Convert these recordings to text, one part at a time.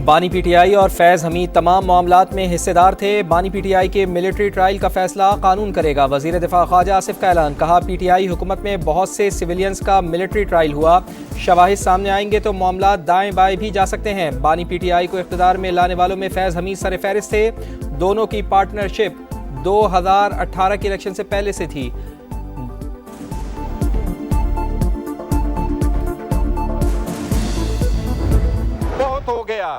बानी पीटीआई और फैज़ हमीद तमाम मामलात में हिस्सेदार थे। बानी पीटीआई के मिलिट्री ट्रायल का फैसला कानून करेगा। वज़ीर दिफा ख्वाजा आसिफ का ऐलान, कहा पीटीआई हुकूमत में बहुत से सिविलियंस का मिलिट्री ट्रायल हुआ, शवाहिद सामने आएंगे तो मामलात दाएं बाएं भी जा सकते हैं। बानी पीटीआई को इख्तिदार में लाने वालों में फैज़ हमीद सर फहरिस्त थे। दोनों की पार्टनरशिप 2018 के इलेक्शन से पहले से थी। बहुत हो गया,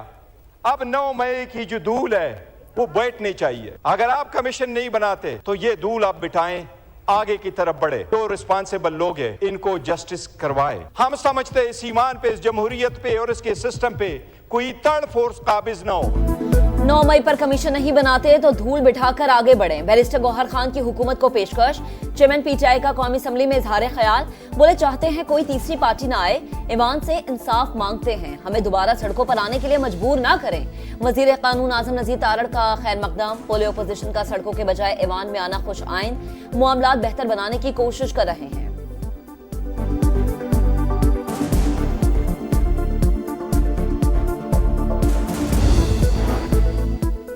अब 9 मई की जो धूल है वो बैठनी चाहिए। अगर आप कमीशन नहीं बनाते तो ये धूल आप बिठाएं, आगे की तरफ बढ़े। तो रिस्पांसिबल लोग हैं, इनको जस्टिस करवाए। हम समझते हैं इस ईमान पे, इस जमहूरियत पे और इसके सिस्टम पे कोई थर्ड फोर्स काबिज ना हो। 9 मई पर कमीशन नहीं बनाते तो धूल बिठाकर आगे बढ़े, बैरिस्टर गौहर खान की हुकूमत को पेशकश। चेयरमैन पीटीआई का कौमी असम्बली में इजहार ख्याल, बोले चाहते हैं कोई तीसरी पार्टी ना आए, ईमान से इंसाफ मांगते हैं, हमें दोबारा सड़कों पर आने के लिए मजबूर ना करें। वजीर कानून आजम नजीर तारड़ का खैर मकदम, बोले अपोजिशन का सड़कों के बजाय ईवान में आना खुश आइन, मामलात बेहतर बनाने की कोशिश कर रहे हैं।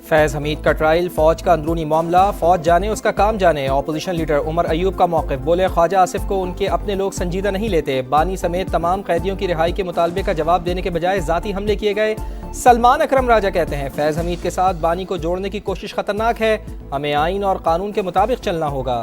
फैज़ हमीद का ट्रायल फौज का अंदरूनी मामला, फौज जाने उसका काम जाने। अपोजिशन लीडर उमर अयूब का मौक़िफ़, बोले ख्वाजा आसिफ को उनके अपने लोग संजीदा नहीं लेते। बानी समेत तमाम कैदियों की रिहाई के मुतालबे का जवाब देने के बजाय ज़ाती हमले किए गए। सलमान अकरम राजा कहते हैं फैज़ हमीद के साथ बानी को जोड़ने की कोशिश खतरनाक है, हमें आइन और कानून के मुताबिक चलना होगा।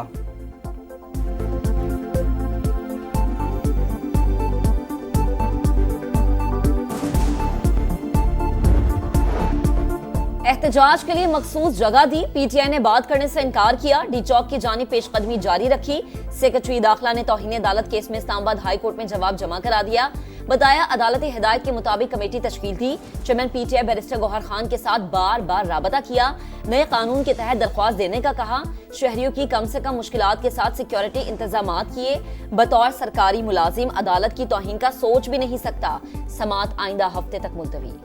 एहतजाज के लिए मखसूस जगह दी, पीटीआई ने बात करने से इनकार किया। डी चौक की जानिब पेशकदमी जारी रखी। सेक्रेटरी दाखिला ने तौहीन अदालत केस में इस्लामाबाद हाई कोर्ट में जवाब जमा करा दिया। बताया अदालती हिदायत के मुताबिक कमेटी तश्कील थी। Chairman PTI barrister Gauhar Khan के साथ बार बार राबता किया, नए कानून के तहत दरख्वास्त देने का कहा, शहरियों की कम से कम मुश्किलात के साथ सिक्योरिटी इंतजाम किए। बतौर सरकारी मुलाजिम अदालत की तौहीन का सोच भी नहीं सकता। समात आइंदा हफ्ते तक मुलतवी।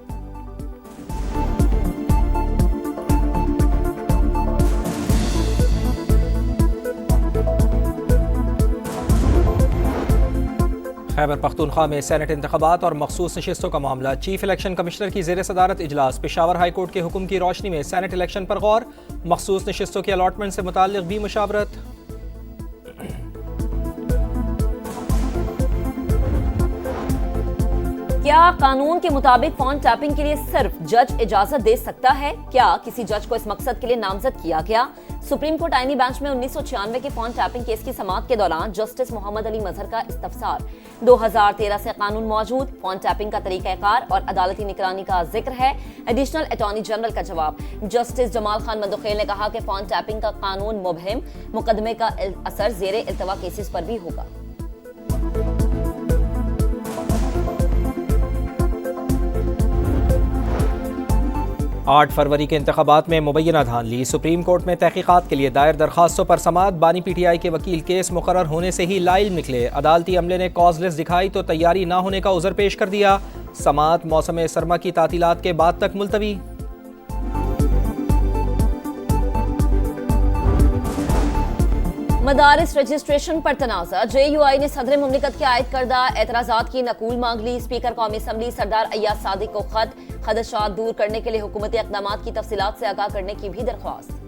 खैबर पख्तूनख्वा में सेनेट इंतखाबात और मखसूस नशिस्तों का मामला, चीफ इलेक्शन कमिश्नर की ज़ेर सदारत इजलास। पेशावर हाई कोर्ट के हुक्म की रोशनी में सेनेट इलेक्शन पर गौर, मखसूस नशिस्तों की अलॉटमेंट से मुताल्लिक भी मुशावरत। क्या कानून के मुताबिक फोन टैपिंग के लिए सिर्फ जज इजाजत दे सकता है? क्या किसी जज को इस मकसद के लिए नामजद किया गया? सुप्रीम कोर्ट आईनी बेंच में 1996 के फोन टैपिंग केस की समाअत के दौरान जस्टिस मोहम्मद अली मजहर का इस्तफसार। 2013 से कानून मौजूद, फोन टैपिंग का तरीकाकार और अदालती निगरानी का जिक्र है। एडिशनल अटॉर्नी जनरल का जवाब, जस्टिस जमाल खान मंदुखेल ने कहा कि फोन टैपिंग का कानून मुबहिम, मुकदमे का असर जेर इल्तवा केसेस पर भी होगा। 8 फरवरी के इंतखाबात में मुबैना धांधली, सुप्रीम कोर्ट में तहकीकात के लिए दायर दरखास्तों पर समाअत। बानी पीटीआई के वकील केस मुकर्रर होने से ही लाइव निकले, अदालती अमले ने कॉजलेस दिखाई तो तैयारी ना होने का उज़र पेश कर दिया। समाअत मौसम सरमा की तातीलात के बाद तक मुलतवी। मदारिस रजिस्ट्रेशन पर तनाज़ा, JUI ने सदर मुमलिकत के आयद करदा एतराज़ात की नकूल मांग ली। स्पीकर कौमी असम्बली सरदार अय्याज सादिक को खत, खदशात दूर करने के लिए हुकूमती इक़दामात की तफसीलात से आगाह करने की भी दरख्वास्त।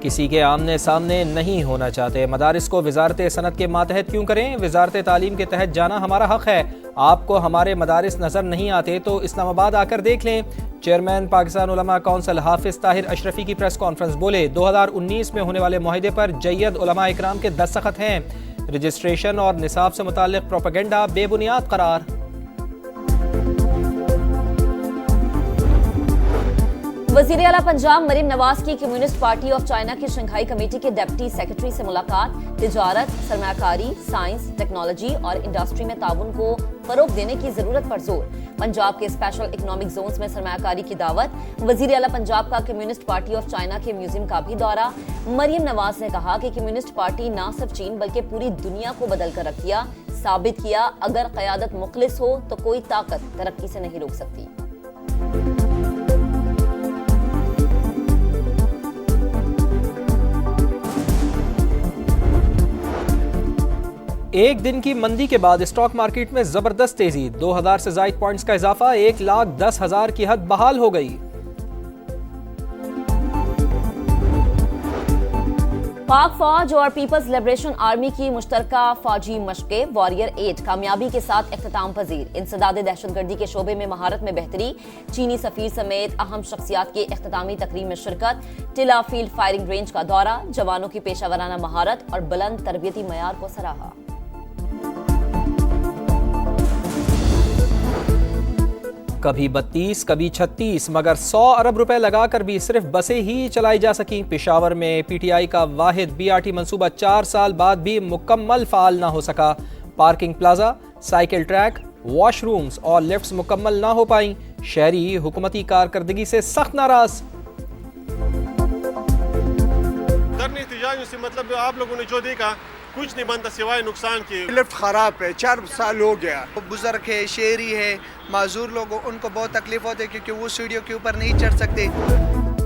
किसी के आमने सामने नहीं होना चाहते, मदारिस को वजारत सनत के मातहत क्यों करें? वजारत तालीम के तहत जाना हमारा हक है। आपको हमारे मदारिस नज़र नहीं आते तो इस्लामाबाद आकर देख लें। चेयरमैन पाकिस्तान उलमा काउंसिल हाफिज ताहिर अशरफी की प्रेस कॉन्फ्रेंस, बोले 2019 में होने वाले मुआहदे पर जय्यद उलमा इकराम के दस्तखत हैं। रजिस्ट्रेशन और निसाब से मुताल्लिक प्रोपेगेंडा बेबुनियाद करार। वज़ीर आला पंजाब मरीम नवाज की कम्युनिस्ट पार्टी ऑफ चाइना की शंघाई कमेटी के डिप्टी सेक्रेटरी से मुलाकात। तिजारत, सरमायाकारी, साइंस, टेक्नोलॉजी और इंडस्ट्री में ताउन को फरोग देने की जरूरत पर जोर। पंजाब के स्पेशल इकोनॉमिक जोन्स में सरमायाकारी की दावत। वज़ीर आला पंजाब का कम्युनिस्ट पार्टी ऑफ चाइना के म्यूजियम का भी दौरा। मरीम नवाज ने कहा कि कम्युनिस्ट पार्टी न सिर्फ चीन बल्कि पूरी दुनिया को बदल कर रख दिया, साबित किया अगर क़यादत मुखलिस हो तो कोई ताकत तरक्की से नहीं रोक सकती। एक दिन की मंदी के बाद स्टॉक मार्केट में जबरदस्त तेजी, 2000 से ज्यादा पॉइंट्स का इजाफा, 1,10,000 की हद बहाल हो गई। पाक फौज और पीपल्स लिबरेशन आर्मी की मुश्तरका फौजी मशक़ें वॉरियर 8 कामयाबी के साथ इख्तिताम पजीर। इंसदादे दहशतगर्दी के शोबे में महारत में बेहतरी, चीनी सफीर समेत अहम शख्सियात की इख्तितामी तकरीब में शिरकत, टिला फील्ड फायरिंग रेंज का दौरा, जवानों की पेशावराना महारत और बुलंद तरबियती मयार को सराहा। कभी 32 कभी 36 मगर 100 अरब रुपए लगाकर भी सिर्फ बसें ही चलाई जा सकी। पेशावर में पीटीआई का वाहिद बीआरटी मंसूबा 4 साल बाद भी मुकम्मल फाल ना हो सका। Parking plaza, cycle track, washrooms और लिफ्ट्स मुकम्मल ना हो पाई। शहरी हुकूमती कारकर्दगी से सख्त नाराज। से मतलब आप लोगों ने जो देखा कुछ नहीं बनता सिवाय नुकसान के। लिफ्ट खराब है, 4 साल हो गया। बुजुर्ग है, शहरी है, माजूर लोगों उनको बहुत तकलीफ होती है क्योंकि वो सीढ़ियों के ऊपर नहीं चढ़ सकते।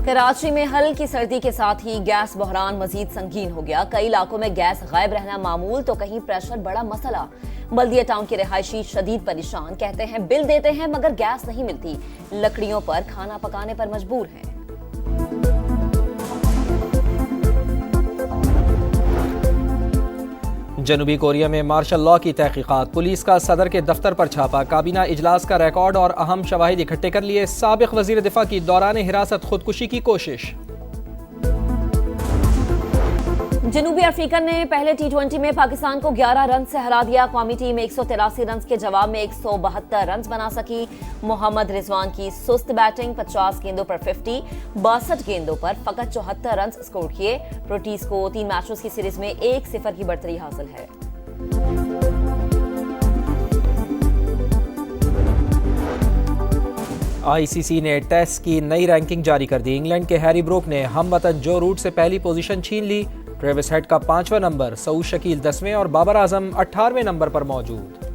कराची में हल्की सर्दी के साथ ही गैस बहरान मजीद संगीन हो गया। कई इलाकों में गैस गायब रहना मामूल तो कहीं प्रेशर बड़ा मसला। बल्दिया टाउन के रिहायशी शदीद परेशान, कहते हैं बिल देते हैं मगर गैस नहीं मिलती, लकड़ियों पर खाना पकाने पर मजबूर हैं। जनूबी कोरिया में मार्शल लॉ की तहकीकात, पुलिस का सदर के दफ्तर पर छापा, काबीना इजलास का रिकॉर्ड और अहम शवाहिद इकट्ठे कर लिए। साबिक वजीर दिफा की दौरान हिरासत खुदकुशी की कोशिश। जनूबी अफ्रीका ने पहले T20 में पाकिस्तान को 11 रन से हरा दिया। कौमी टीम 183 रन के जवाब में 172 रन बना सकी। मोहम्मद रिजवान की सुस्त बैटिंग, 50 गेंदों पर 50, 62 गेंदों पर फकत 74 रन स्कोर किए। प्रोटीज को 3 मैचों की सीरीज में 1-0 की बढ़तरी हासिल है। आईसीसी ने टेस्ट की नई रैंकिंग जारी कर दी। इंग्लैंड के हैरी ब्रूक ने हमवतन जो रूट से पहली पोजीशन छीन ली। ट्रेविस हेड का 5वां नंबर, सऊद शकील 10वें और बाबर आजम 18वें नंबर पर मौजूद।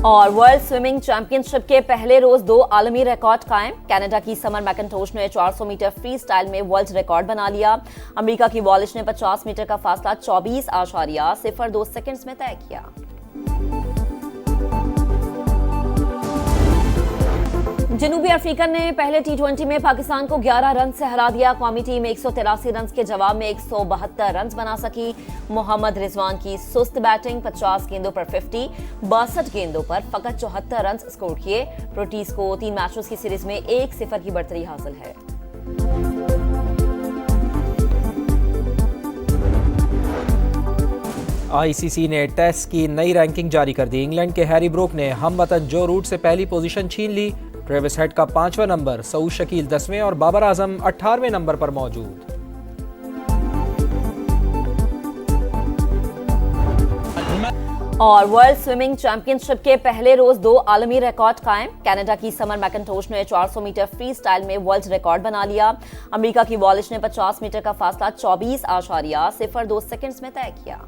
और वर्ल्ड स्विमिंग चैंपियनशिप के पहले रोज 2 आलमी रिकॉर्ड कायम। कनाडा की समर मैकेंटोश ने 400 मीटर फ्री स्टाइल में वर्ल्ड रिकॉर्ड बना लिया। अमेरिका की वॉलिश ने 50 मीटर का फासला 24.02 सेकंड्स में तय किया। जनूबी अफ्रीका ने पहले T20 में पाकिस्तान को 11 रन से हरा दिया। कौमी टीम 183 रन के जवाब में 172 रन बना सकी। मोहम्मद रिजवान की सुस्त बैटिंग, 50 गेंदों पर 50, 62 गेंदों पर फकत 74 रन स्कोर किए। प्रोटीज को 3 मैचों की सीरीज में 1-0 की बढ़तरी हासिल है। आईसीसी ने टेस्ट की नई रैंकिंग जारी कर दी। इंग्लैंड के हैरी ब्रूक ने हमवतन जो रूट से पहली पोजीशन छीन ली। ट्रेविस हेड का 5वां नंबर, सऊद शकील 10वें और बाबर आजम 18वें नंबर पर मौजूद। और वर्ल्ड स्विमिंग चैंपियनशिप के पहले रोज 2 आलमी रिकॉर्ड कायम। कनाडा की समर मैकेंटोश ने 400 मीटर फ्री स्टाइल में वर्ल्ड रिकॉर्ड बना लिया। अमेरिका की वॉलिश ने 50 मीटर का फासला 24.02 सेकंड्स में तय किया।